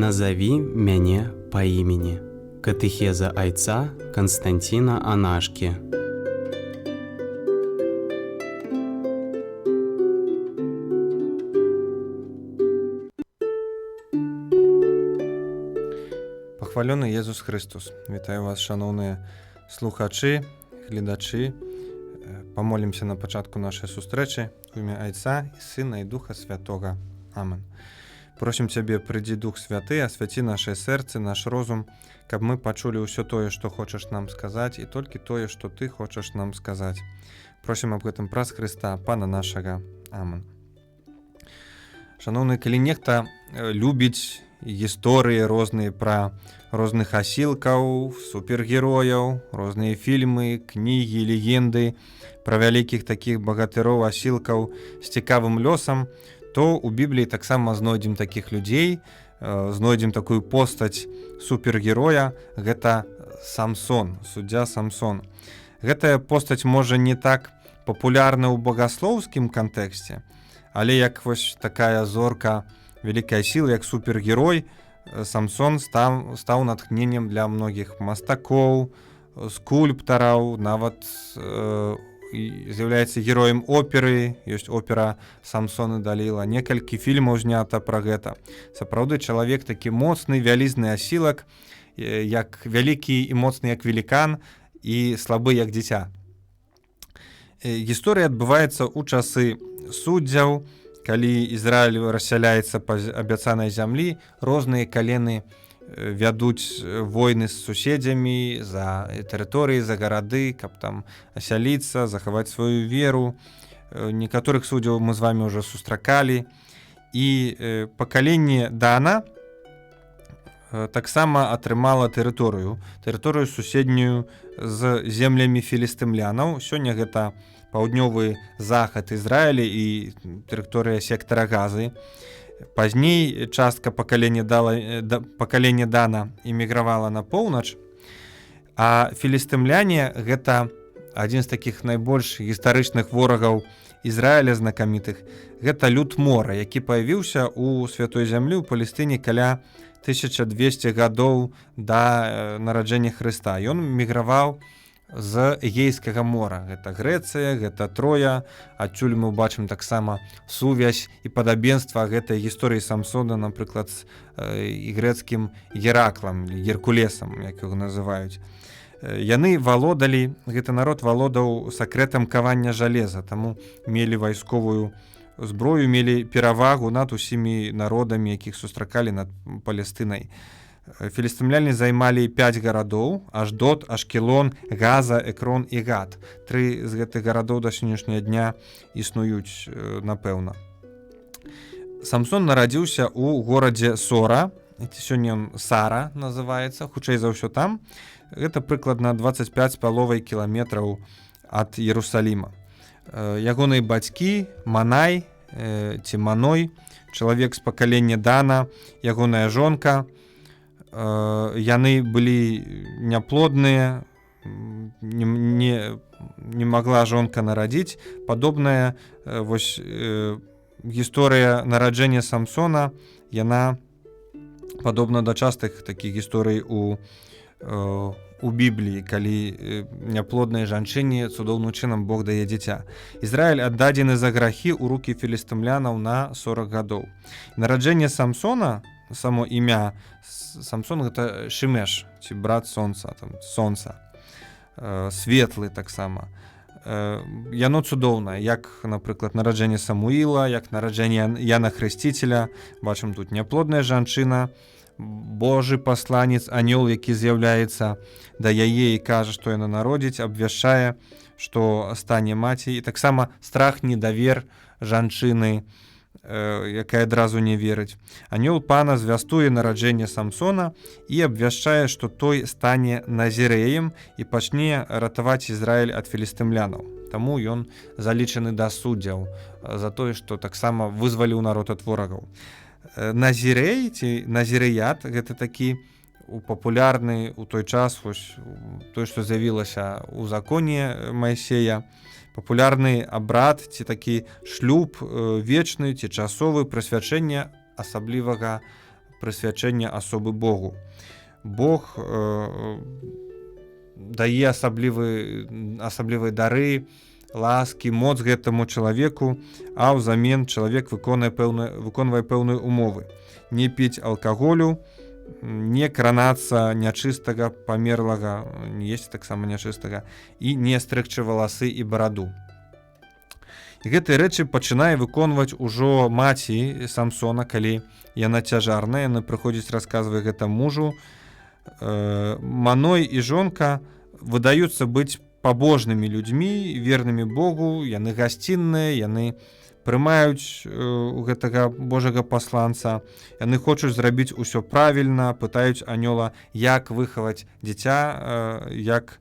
Назови мяне па імені. Катэхеза айца Константина Анашкі. Пахвалёны Єсус Христос. Вітаю вас, шановні слухачі, глядачі. Помолимся на початку нашей сустрэчы у імя Айца і Сына і Духа Святого. Амен. Просім Цябе, прыйдзі Дух Святы, асвяці наше сэрцы, наш розум, каб мы пачулі ўсё тое, што хочаш нам сказаць, і толькі тое, што Ты хочаш нам сказаць. Просім аб гэтым праз Хрыста, Пана нашага. Амен. Шановны, калі нехта любіць гісторыі розныя пра розных асілкаў, супергерояў, розныя фільмы, кнігі, легенды пра вялікіх такіх багатыроў, асілкаў з цікавым лёсам, то у Бібліі таксама знойдзем такіх людзей, знойдзем такую постаць супергероя, гэта Самсон, суддзя Самсон. Гэтая постаць можа не так папулярна ў багаслоўскім кантэксце, але як вось такая зорка вялікая сіла, як супергерой, Самсон стаў натхненнем для многіх мастакоў, скульптараў, нават з'яўляецца героем оперы, ёсць опера Самсон і Даліла, некалькі фільмаў знята пра гэта. Сапраўды чалавек такі моцны, вялізны асілак, як вялікі і моцны як велікан і слабы як дзіця. Гісторыя адбываецца ў часы суддзяў, калі Ізраіль рассяляецца па абяцанай зямлі, розныя калены вядуць войны з суседзямі за тэрыторыі, за гарады, каб там асяліцца, захаваць сваю веру. Некаторых суддзяў мы з вамі ўжо сустракалі. І пакаленне Дана таксама атрымала тэрыторыю суседнюю з землямі філістымлянаў. Сёння гэта паўднёвы захад Ізраіля і тэрыторыя сектара Газы. Пазней частка пакалення Дана эмігравала на поўнач, а філістымляне гэта адзін з такіх найбольш гістарычных ворагаў Ізраіля знакамітых. Гэта люд мора, які паявіўся ў святой зямлі ў Палестыне каля 1200 гадоў да нараджэння Хрыста. Ён міграваў з Эгейскага мора. Гэта Грэцыя, гэта Троя. Адсюль мы бачым таксама сувязь і падабенства гэтай гісторыі Самсона, напрыклад, з грэцкім Гераклам, Геркулесам, як яго называюць. Яны валодалі, гэты народ валодаў сакрэтам кавання жалеза, таму мелі вайсковую зброю, мелі перавагу над усімі народамі, якіх сустракалі над Палестынай. Філістымляне займалі 5 гарадоў: Ашдод, Ашкелон, Газа, Экрон і Гат. 3 з гэтых гарадоў да сённяшняга дня існуюць, напэўна. Самсон нарадзіўся ў горадзе Сора, сёння ён Сара называецца, хутчэй за ўсё там. Гэта прыкладна 25,5 кіламетраў ад Іерусаліма. Ягоныя бацькі Манай ці Маной, чалавек з пакалення Дана, ягоная жонка, яны былі няплодныя, не магла жонка нарадзіць. Падобная вось гісторыя нараджэння Самсона, яна падобна да частых такіх гісторый у Бібліі, калі няплоднай жанчыне цудоўным чынам Бог дае дзіця. Ізраіль аддадзены за грахі ў рукі філістымлянаў на 40 гадоў. Нараджэнне Самсона, само імя Самсон, гэта Шемеш, ці брат сонца, там, сонца, светлы таксама. Яно цудоўнае, як, напрыклад, нараджэнне Самуіла, як нараджэнне Яна Хрысціцеля. Бачым тут няплодная жанчына, Божы пасланец, анёл, які з'яўляецца да яе і кажа, што яна народзіць, абвяшчае, што стане маці. І таксама страх, недавер жанчыны, якая адразу не верыць. Анёл Пана звястуе нараджэнне Самсона і абвяшчае, што той стане назірэем і пачне ратаваць Ізраіль ад філістымлянаў. Таму ён залічаны да суддзяў за тое, што таксама вызваліў народ ад ворагаў. Назірэй ці назірыят — гэта такі папулярны ў той час, той, што з'явілася ў законе Майсея, папулярны абрад ці такі шлюб вечны ці часовы, прысвячэнне асаблівага прысвячэння асобы Богу. Бог дае асаблівыя дары, ласкі, моц гэтаму чалавеку, а ўзамен чалавек выконвае пэўныя умовы. Не піць алкаголю, не кранацца нячыстага, памерлага, не есці таксама нячыстага, і не стрыгчы валасы і бараду. І гэтыя рэчы пачынае выконваць ужо маці Самсона, калі яна цяжарная, яна прыходзіць, расказвае гэта мужу. Маной і жонка выдаюцца быць пабожнымі людзьмі, вернымі Богу, яны гасцінныя, яны прымаюць гэтага Божага пасланца, яны хочуць зрабіць усё правільна, пытаюць анёла, як выхаваць дзіця, як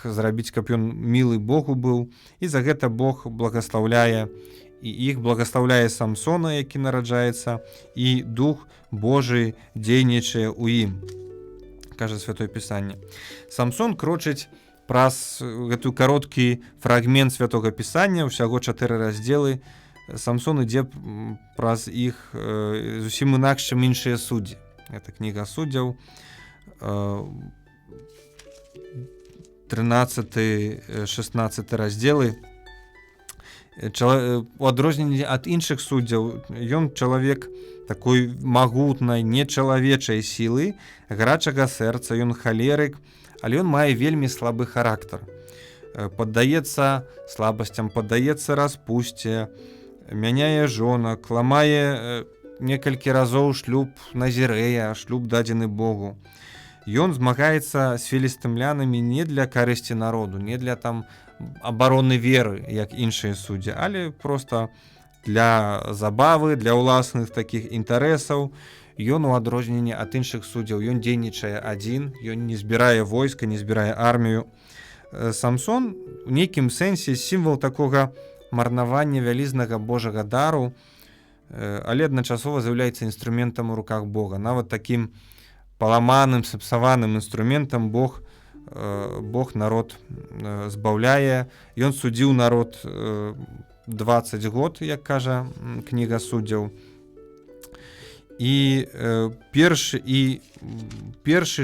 зрабіць, каб ён мілы Богу быў. І за гэта Бог благаслаўляе і іх, благаслаўляе Самсона, які нараджаецца, і Дух Божы дзейнічае ў ім, кажа Святое Пісанне. Самсон крочыць праз гэтую кароткі фрагмент Святога Пісання, усяго 4 раздзелы. Самсон ідзе праз іх зусім інакш, чым іншыя суддзі. Гэта кніга суддзяў, 13-16 раздзелы. У адрозненні ад іншых суддзяў, ён чалавек такой магутнай, нечалавечай сілы, гарачага сэрца, ён халерык, але ён мае вельмі слабы характар. Паддаецца слабасцям, паддаецца распусце, мяняе жонак, ламае некалькі разоў шлюб Назірэя, шлюб дадзены Богу. Ён змагаецца з філістымлянамі не для карысці народу, не для там абароны веры, як іншыя суддзі, але проста для забавы, для ўласных такіх інтарэсаў. Ён у адрозненні ад іншых суддзяў, ён дзейнічае адзін, ён не збірае войска, не збірае армію. Самсон у нейкім сэнсе сімвал такога марнавання вялізнага Божага дару, але адначасова з'яўляецца інструментам у руках Бога. Нават такім паламаным, сапсаваным інструментам Бог народ збаўляе. Ён судзіў народ 20 год, як кажа кніга суддзяў. І першы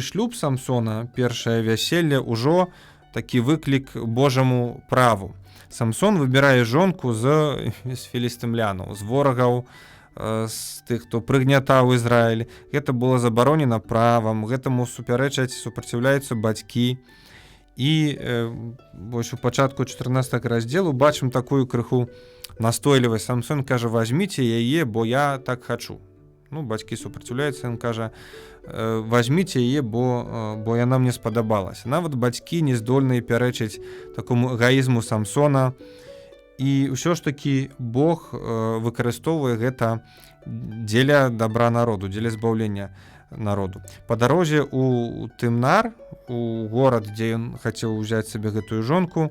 шлюб Самсона, першае вяселле ўжо такі выклік Божаму праву. Самсон выбірае жонку з філістымлянаў, з ворагаў, з тых, хто прыгнятаў Ізраіль. Гэта было забаронена правам, гэтаму супраціўляюцца бацькі. І вось у пачатку 14 раздзелу бачым такую крыху настойлівасць. Самсон кажа: возьміце яе, бо я так хачу. Ну, бацькі супраціўляюцца, ён кажа: возьміце яе, бо яна мне спадабалася. Нават бацькі не здольныя пярэчыць такому эгаізму Самсона. І ўсё ж такі Бог выкарыстоўвае гэта дзеля дабра народу, дзеля збаўлення народу. Па дарозе у Тымнар, у горад, дзе ён хацеў узяць сабе гэтую жонку,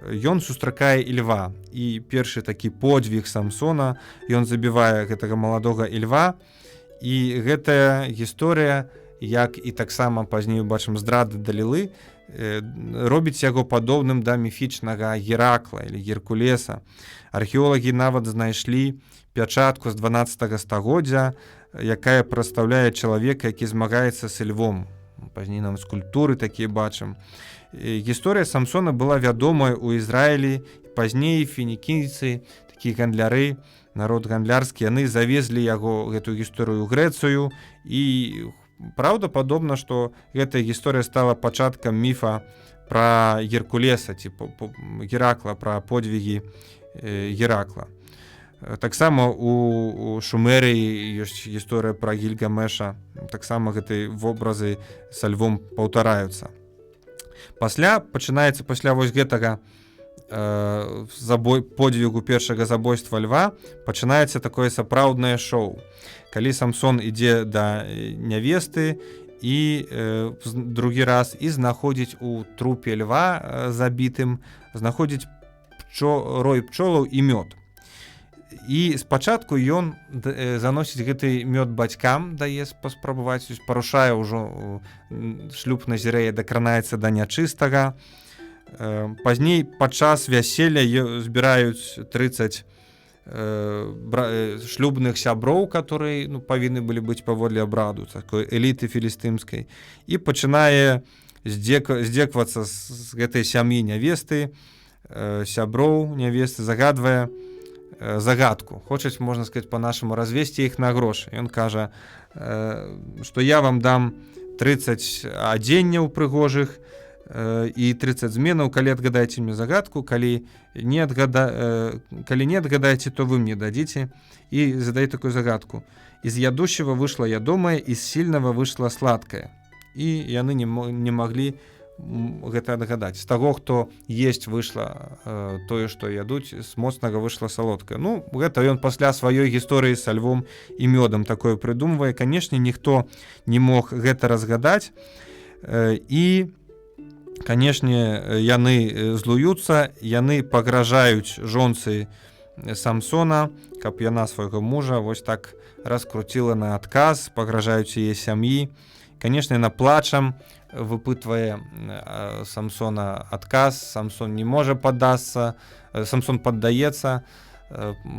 ён сустракае ільва. І першы такі подвиг Самсона, ён забівае гэтага маладога ільва. І гэтая гісторыя, як і таксама пазней бачым здрады Далілы, робіць яго падобным да міфічнага Геракла или Геркулеса. Археолагі нават знайшлі пячатку з 12 стагоддзя, якая прадстаўляе чалавека, які змагаецца з львом. Пазней нам скульптуры такія бачым. Гісторыя Самсона была вядомая ў Ізраілі. Пазней фінікійцы, такія гандляры, народ гандлярскі, яны завезлі яго, гэтую гісторыю, ў Грэцыю. І праўдападобна, што гэтая гісторыя стала пачаткам міфа пра Геркулеса, ці Геракла, пра подвігі Геракла. Таксама у Шумерыі ёсць гісторыя пра Гільгамеша. Таксама гэтыя вобразы са львом паўтараюцца. Пасля вось гэтага подвігу першага забойства льва пачынаецца такое сапраўднае шоу. Калі Самсон ідзе да нявесты і другі раз і знаходзіць у трупе льва забітым, знаходзіць рой пчолаў і мёд. І спачатку ён заносіць гэты мёд бацькам, дае паспрабаваць, парушае ўжо шлюб Назірэя, дакранаецца да нячыстага. Пазней падчас вяселля збіраюць 30 шлюбных сяброў, которые павінны былі быць паводле абраду такой эліты філістымскай, і пачынае здзеквацца з гэтай сям'і нявесты, сяброў нявесты, загадвае загадку, хочуць, можна сказаць, па-нашаму развесці іх на грошы. Ён кажа, што я вам дам 30 адзенняў прыгожых і 30 зменаў, калі адгадаеце мне загадку, калі не адгадаеце, то вы мне дадзіце, і задай такую загадку. Из ядущего вышло ядомое, из сильного вышло сладкое. І яны не маглі гэта адгадаць. З таго, хто есть, выйшла тое, што ядуць, з моцнага выйшла салодкае. Гэта ён пасля сваёй гісторыі са львом і мёдам такое прыдумвае. Канешне, ніхто не мог гэта разгадаць. І, канешне, яны злуюцца, яны пагражаюць жонцы Самсона, каб яна свайго мужа вось так раскруціла на адказ, пагражаюць яе сям'і. Канешне, яна плачам выпытвае Самсона адказ, Самсон не можа паддасца, Самсон паддаецца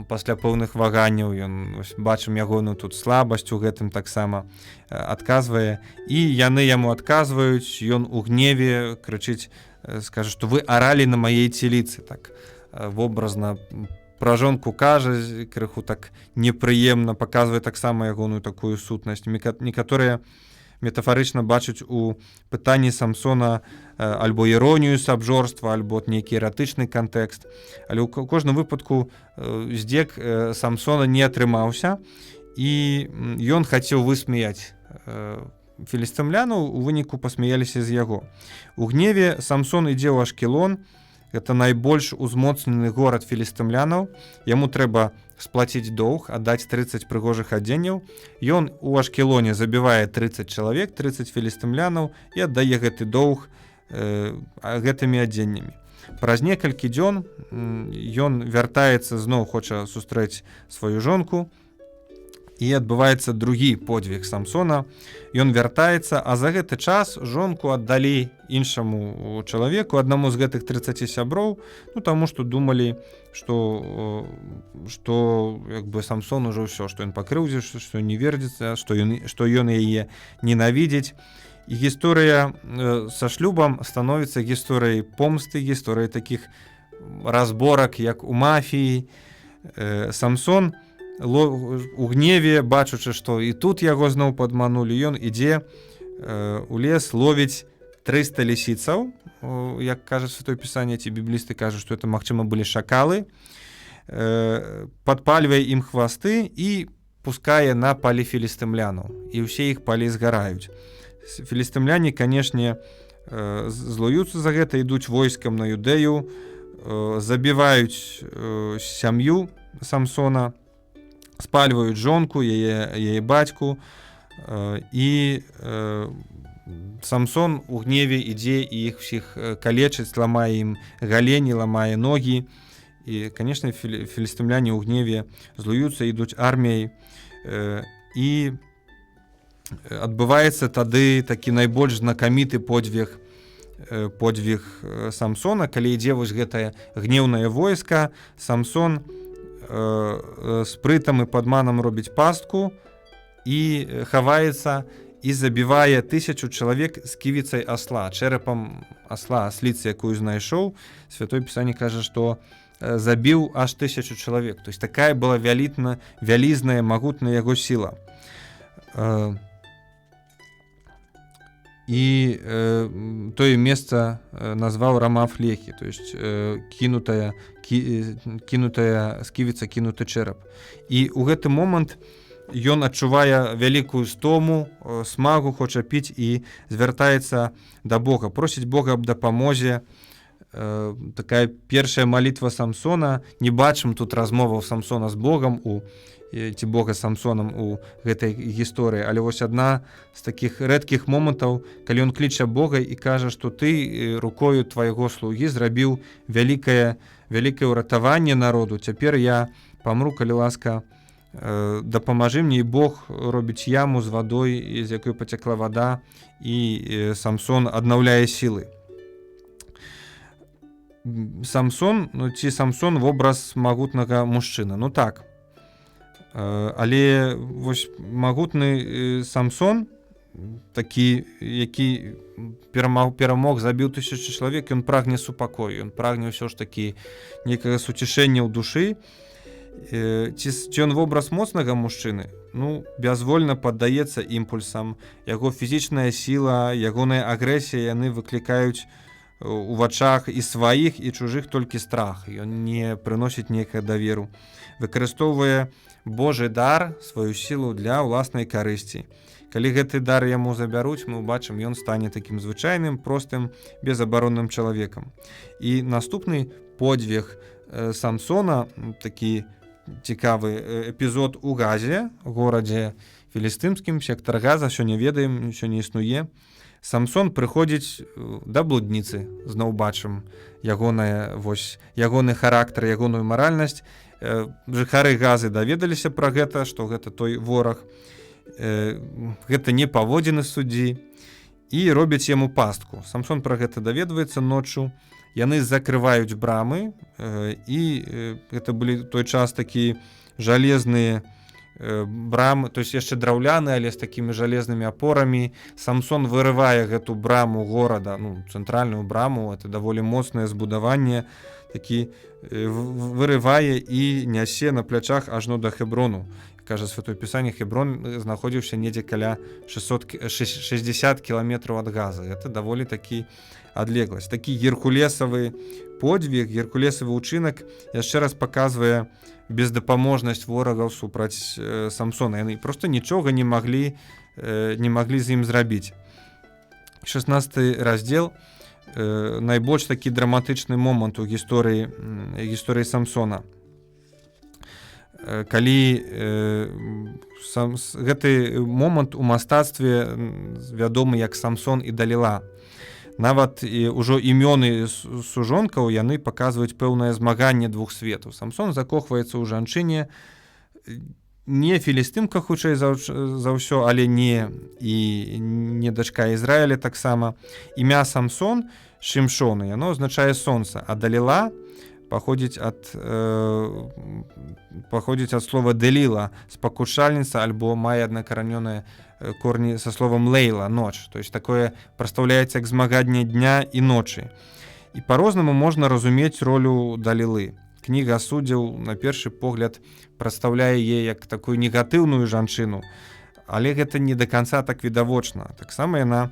пасля пэўных ваганняў, ён бачым ягоную тут слабасць у гэтым таксама адказвае, і яны яму адказваюць, ён у гневе крычыць, скажа, што вы аралі на маей целіцы, так вобразна пра жонку кажа, крыху так непрыемна, паказвае таксама ягоную такую сутнасць. Некаторыя метафарычна бачыць у пытанні Самсона альбо іронію з абжорства, альбо нейкі эратычны кантэкст. Але ў кожным выпадку здзек Самсона не атрымаўся, і ён хацеў высмяяць філістымлянаў, у выніку пасмяяліся з яго. У гневе Самсон ідзе ў Ашкелон, гэта найбольш узмоцнены горад філістымлянаў, яму трэба сплаціць доўг, аддаць 30 прыгожых адзенняў. Ён у Ашкелоне забівае 30 чалавек, 30 філістымлянаў, і аддае гэты доўг гэтымі адзеннямі. Праз некалькі дзён ён вяртаецца, зноў хоча сустрэць сваю жонку, і адбываецца другі подвиг Самсона. Ён вяртаецца, а за гэты час жонку аддалі іншаму чалавеку, аднаму з гэтых 30 сяброў, таму што думалі, што Самсон ужо ўсё, што ён пакрыўдзіўся, што не вердзіцца, што ён яе ненавідзіць. І гісторыя са шлюбам становіцца гісторыяй помсты, гісторыяй такіх разборак, як у мафіі. Самсон у гневе, бачучы, што і тут яго зноў падманулі, ён ідзе у лес, ловіць 300 лісіцаў, як кажа Святое Пісанне, ці біблісты кажуць, што это, магчыма, былі шакалы, падпальвае ім хвасты і пускае на палі філістымлянаў, і ўсе іх палі згараюць. Філістымляне, канешне, злуюцца за гэта, ідуць войскам на Юдэю, забіваюць сям'ю Самсона, спальваюць жонку, яе бацьку, і Самсон у гневе ідзе і іх усіх калечыць, ламае ім галені, ламае ногі. І, канешне, філістымляне ў гневе злуюцца, ідуць арміяй. І адбываецца тады такі найбольш знакаміты подвиг Самсона, калі ідзе вось гэтае гнеўнае войска. Самсон спрытам і падманам робіць пастку і хаваецца і забівае 1000 чалавек з ківіцай асла, чэрапам асла, асліцы, якую знайшоў. Святое Пісанне кажа, што забіў аж 1000 чалавек. То есть такая была вялізная, магутная яго сіла. І тое месца назваў Рамафлехі, то есть кінутая сківіца, кінуты чэрап. І ў гэты момант ён адчувае вялікую стому, смагу, хоча піць і звяртаецца да Бога, просіць Бога аб дапамозе. Такая першая малітва Самсона. Не бачым тут размоваў Самсона з Богам ці Бога з Самсонам у гэтай гісторыі, але вось адна з такіх рэдкіх момантаў, калі ён кліча Бога і кажа, што ты рукою твайго слугі зрабіў вялікае ўратаванне народу, цяпер я памру, калі ласка, дапамажы мне. І Бог робіць яму з вадой, з якой пацякла вада, і Самсон аднаўляе сілы. Самсон, ну ці Самсон вобраз магутнага мужчыны. Ну так. Але вось магутны Самсон, такі, які перамог, забіў 1000 чалавек, ён прагне супакою, ён прагне ўсё ж такі некага суцішэння ў душы. Ці ён вобраз моцнага мужчыны? Ну, бязвольна паддаецца імпульсам. Яго фізічная сіла, ягоная агрэсія, яны выклікаюць у вачах і сваіх, і чужых толькі страх. Ён не прыносіць нейкага даверу. Выкарыстоўвае Божы дар, сваю сілу для ўласнай карысці. Калі гэты дар яму забяруць, мы ўбачым, ён стане такім звычайным, простым, безабаронным чалавекам. І наступны подвиг Самсона, такі цікавы эпізод у Газе, горадзе філістымскім, сектар Газа, сёння ведаем, сёння існуе. Самсон прыходзіць да блудніцы, зноў бачым ягоны характар, ягоную маральнасць. Жыхары Газы даведаліся пра гэта, што гэта той вораг. Гэта не паводзіны суддзі і робяць яму пастку. Самсон пра гэта даведваецца ноччу. Яны закрываюць брамы, і гэта былі той час такі жалезныя брамы, то есть яшчэ драўляны, але з такімі жалезнымі апорамі. Самсон вырывае гэту браму горада, ну, цэнтральную браму, это даволі моцнае збудаванне, такі вырывае і нясе на плячах ажно да Хеброну. Кажа Святое Пісанне, Хеброн знаходзіўся недзе каля 60 кіламетраў ад Газа. Это даволі такі адлегласць. Такі геркулесавы подвиг, геркулесавы ўчынак яшчэ раз паказвае бездапаможнасць ворагаў супраць Самсона. Яны проста нічога не маглі з ім зрабіць. 16 раздзел, найбольш такі драматычны момант у гісторыі Самсона. Калі гэты момант у мастацтве вядомы як Самсон і Даліла. Нават ужо імёны сужонкаў яны паказваюць пэўнае змаганне двух светаў. Самсон закохваецца ў жанчыне, не філістымка хутчэй за ўсё, але не дачка Ізраіля таксама. Імя Самсон, Шымшон, яно азначае сонца, а Даліла паходзіць ад слова Деліла, спакушальніца, альбо мае аднакаранёныя корні са словам Лейла, ноч. То есть такое прадстаўляецца як змаганне дня і ночы. І па-рознаму можна разумець ролю Далілы. Кніга суддзяў на першы погляд прадстаўляе яе як такую негатыўную жанчыну, але гэта не да канца так відавочна. Таксама яна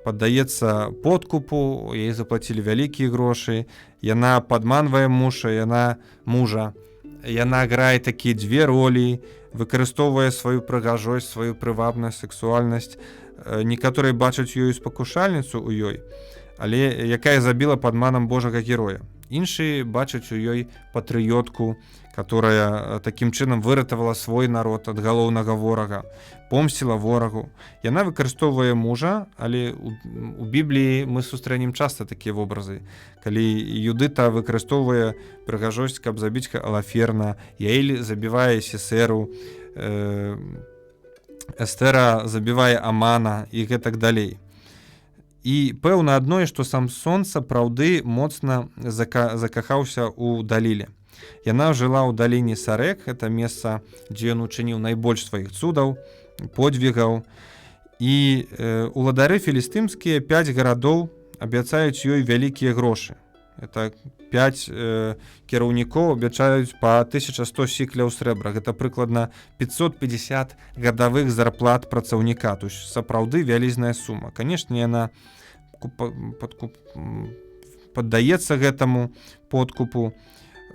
паддаецца подкупу, яе заплацілі вялікія грошы, яна падманвае мужа, яна грае такія дзве ролі, выкарыстоўвае сваю прыгажосць, сваю прывабнасць, сексуальнасць. Некаторыя бачаць ёю спакушальніцу ў ёй, але якая забіла падманам Божага героя. Іншыя бачаць у ёй патрыётку, которая такім чынам выратавала свой народ ад галоўнага ворага, помсціла ворагу. Яна выкарыстоўвае мужа, але у Бібліі мы сустрэнем часта такія вобразы. Калі Юдыта выкарыстоўвае прыгажосць, каб забіць Алаферна, Яэль забівае Сісеру, Эстера забівае Амана і гэтак далей. І пэўна адное, што Самсон сапраўды моцна закахаўся ў Даліле. Яна жыла ў даліне Сарэк, гэта месца, дзе ён учыніў найбольш сваіх цудаў, подвігаў. І уладары філістымскія 5 гарадоў абяцаюць ёй вялікія грошы. Это 5 кіраўнікоў абяцаюць па 1100 сікляў срэбра. Гэта прыкладна 550 гадавых зарплат працаўніка. То есть сапраўды вялізная сума. Канешне, яна паддаецца гэтаму подкупу.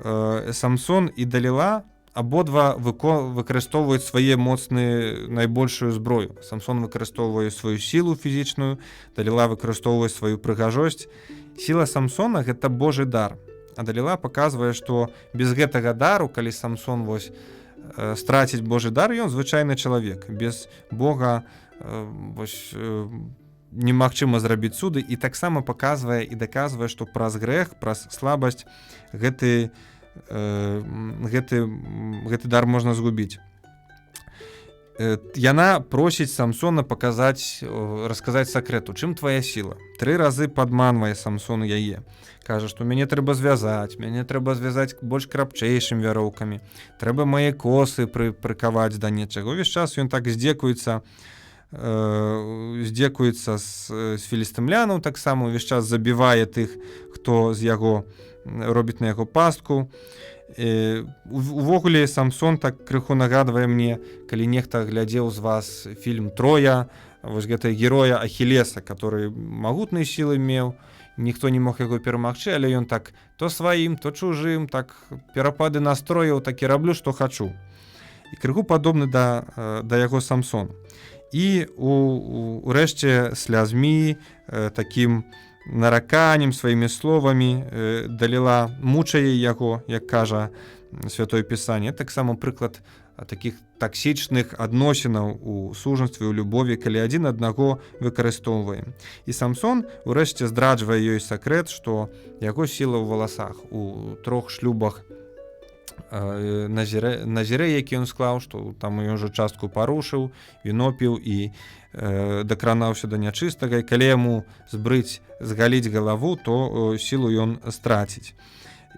Самсон і Даліла абодва выкарыстоўваюць свае моцныя найбольшую зброю. Самсон выкарыстоўвае сваю сілу фізічную, Даліла выкарыстоўвае сваю прыгажосць. Сіла Самсона — гэта Божы дар. А Даліла паказвае, што без гэтага дару, калі Самсон страціць Божы дар, ён звычайны чалавек. Без Бога немагчыма зрабіць цуды, і таксама паказвае і даказвае, што праз грэх, праз слабасць гэты дар можна згубіць. Яна просіць Самсона расказаць сакрэт, у чым твая сіла. 3 разы падманвае Самсон яе. Кажа, што мяне трэба звязаць больш крапчэйшым вяроўкамі. Трэба мае косы прыкаваць да нечага. Увесь час ён так здзекуецца з філістымлянаў, таксама увесь час забівае тых, хто з яго робіць на яго пастку. Увогуле Самсон так крыху нагадвае мне, калі нехта глядзеў з вас фільм Троя, вось гэта героя Ахілеса, который магутныя сілы меў, ніхто не мог яго перамагчы, але ён так то сваім, то чужым, так перапады настрояў, так і раблю, што хачу. І крыху падобны да яго Самсон. І урэшце слязьмі, такім нараканнем, сваімі словамі Даліла мучае яго, як кажа Святое Пісанне. Таксама прыклад такіх таксічных адносінаў у сужанстве, у любові, калі адзін аднаго выкарыстоўваем. І Самсон урэшце здраджвае ёй сакрэт, што яго сіла ў валасах. У 3 шлюбах назірэ, які ён склаў, што там ён ўжо частку парушыў, віно піў і дакранаўся да нячыстага, і калі яму згаліць галаву, то сілу ён страціць.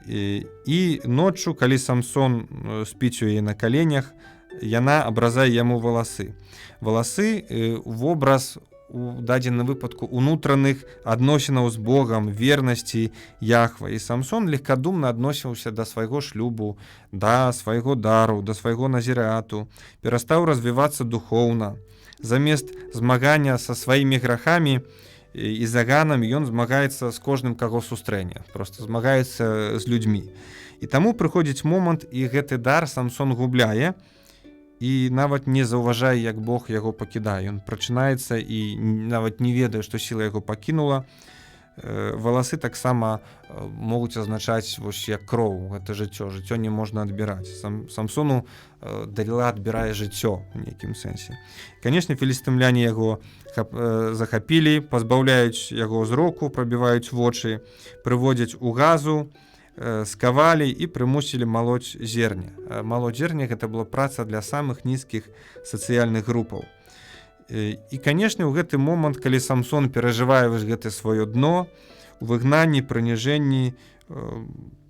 І ноччу, калі Самсон спіць у яе на каленях, яна абразае яму валасы. Валасы вобраз у дадзеным выпадку унутраных адносінаў з Богам, вернасці Яхва. І Самсон легкадумна адносіўся да свайго шлюбу, да свайго дару, да свайго назірату, перастаў развівацца духоўна. Замест змагання са сваімі грахамі і заганамі ён змагаецца з кожным, каго сустрэне, просто змагаецца з людзьмі. І таму прыходзіць момант, і гэты дар Самсон губляе, і нават не заўважае, як Бог яго пакідае. Ён прачынаецца і нават не ведае, што сіла яго пакінула. Валасы таксама могуць азначаць вось як кроў, гэта жыццё. Жыццё не можна адбіраць. Самсону Даліла адбірае жыццё у нейкім сэнсе. Канешне, філістымляне яго захапілі, пазбаўляюць яго зроку, прабіваюць вочы, прыводзяць у газу, скавалі і прымусілі малоць зерне. Малоць зерне гэта была праца для самых нізкіх сацыяльных групаў. І, канешне, у гэты момант, калі Самсон перажывае вось гэта сваё дно, у выгнанні, прыніжэнні,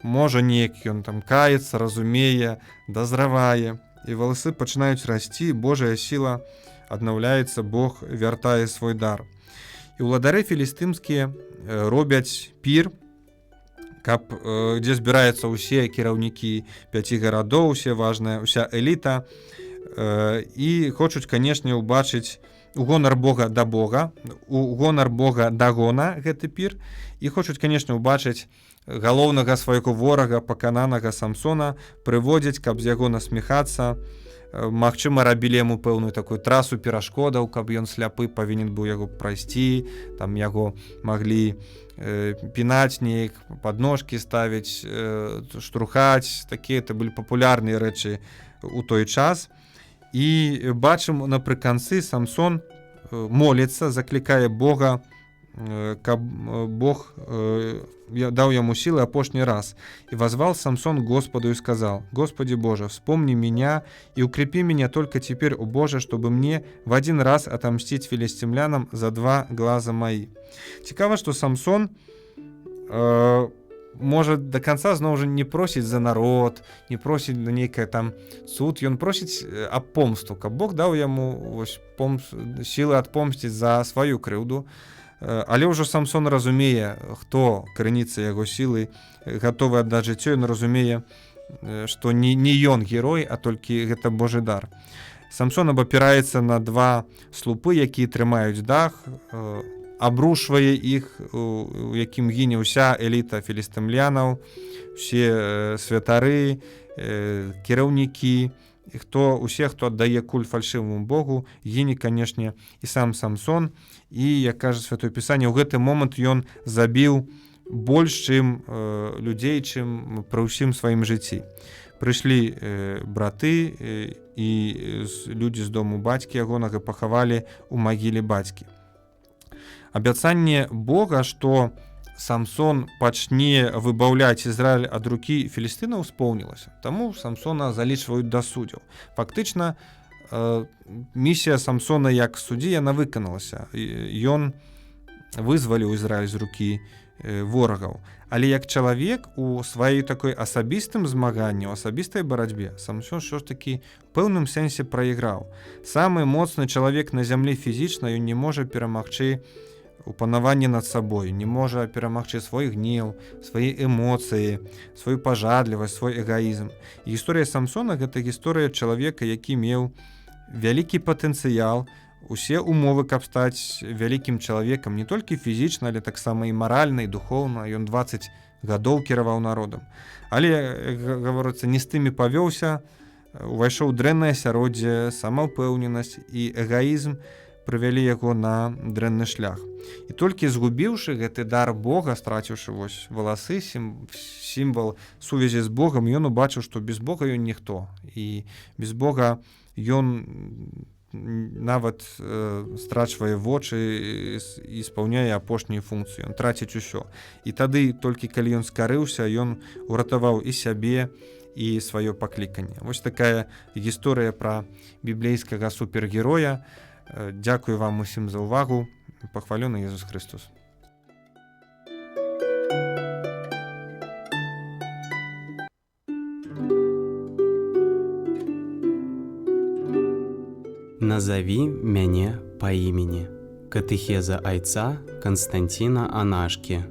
можа неяк ён там каецца, разумее, дазравае, і валасы пачынаюць расці, Божая сіла аднаўляецца, Бог вяртае свой дар. І ўладары філістымскія робяць пір, дзе збіраюцца ўсе кіраўнікі 5 гарадоў, уся эліта, і хочуць, канешне, убачыць у гонар Бога да Бога, у гонар Бога дагона гэты пір, і хочуць, канешне, убачыць галоўнага свайго ворага, пакананага Самсона, прыводзяць, каб з яго насміхацца. Магчыма, рабілі яму пэўную такую трасу перашкодаў, каб ён сляпы павінен быў яго прайсці, там яго маглі пінаць неяк, падножкі ставіць, штурхаць. Такія это былі папулярныя рэчы у той час. І бачым, напрыканцы Самсон моліцца, заклікае Бога, каб Бог даў яму силы апошні раз. И возвал Самсон Господу и сказал: «Господи Боже, вспомни меня и укрепи меня только теперь, о Боже, чтобы мне в один раз отомстить филистимлянам за 2 глаза мои». Цікава, что Самсон может до конца зноў жа не просіць за народ, не просіць на нейкае там суд, ён просіць аб помсту, каб Бог даў яму сілы адпомсціць за сваю крыўду. Але ўжо Самсон разумее, хто крыніца яго сілы, гатовы аддаць жыццё, ён разумее, што не ён герой, а толькі гэта Божы дар. Самсон абапіраецца на 2 слупы, якія трымаюць дах, абрушвае іх, у якім гіне ўся эліта філістымлянаў, усе святары, кіраўнікі, усе, хто аддае куль фальшываму Богу, гіне, канешне, і сам Самсон. І, як кажа Святое Пісанне, ў гэты момант ён забіў больш, чым людзей, чым пры ўсім сваім жыцці. Прыйшлі браты і людзі з дому бацькі ягонага, пахавалі ў магіле бацькі. Абяцанне Бога, што Самсон пачне выбаўляць Ізраіль ад рукі філістынаў, споўнілася. Таму Самсона залічваюць да суддзяў. Фактычна, місія Самсона як суддзі, яна выканалася. Ён вызваліў Ізраіль з рукі ворагаў. Але як чалавек у сваёй такой асабістым змаганні, у асабістай барацьбе Самсон що ж такі ў пэўным сэнсе прайграў. Самы моцны чалавек на зямлі фізічна, ён не можа перамагчы упанаванне над сабой, не можа перамагчы свой гнеў, свае эмоцыі, сваю пажадлівасць, свой эгоізм. І гісторыя Самсона — гэта гісторыя чалавека, які меў вялікі патэнцыял, усе умовы, каб стаць вялікім чалавекам, не толькі фізічна, але таксама і маральна, і духоўна. Ён 20 гадоў кіраваў народам. Але, як гаворыцца, не з тымі павёўся, увайшоў дрэннае асяроддзе, самаўпэўненасць і эгоізм прывялі яго на дрэнны шлях. І толькі згубіўшы гэты дар Бога, страціўшы вось валасы, сімвал сувязі з Богам, ён убачыў, што без Бога ён ніхто. І без Бога ён нават страчвае вочы і спаўняе апошнюю функцыю. Ён траціць усё. І тады, толькі калі ён скарыўся, ён уратаваў і сябе, і сваё пакліканне. Вось такая гісторыя пра біблейскага супергероя. Дзякую вам усім за ўвагу. Пахвалёны Езус Христос. Назови мяне па імені. Катэхеза айца Константина Анашкі.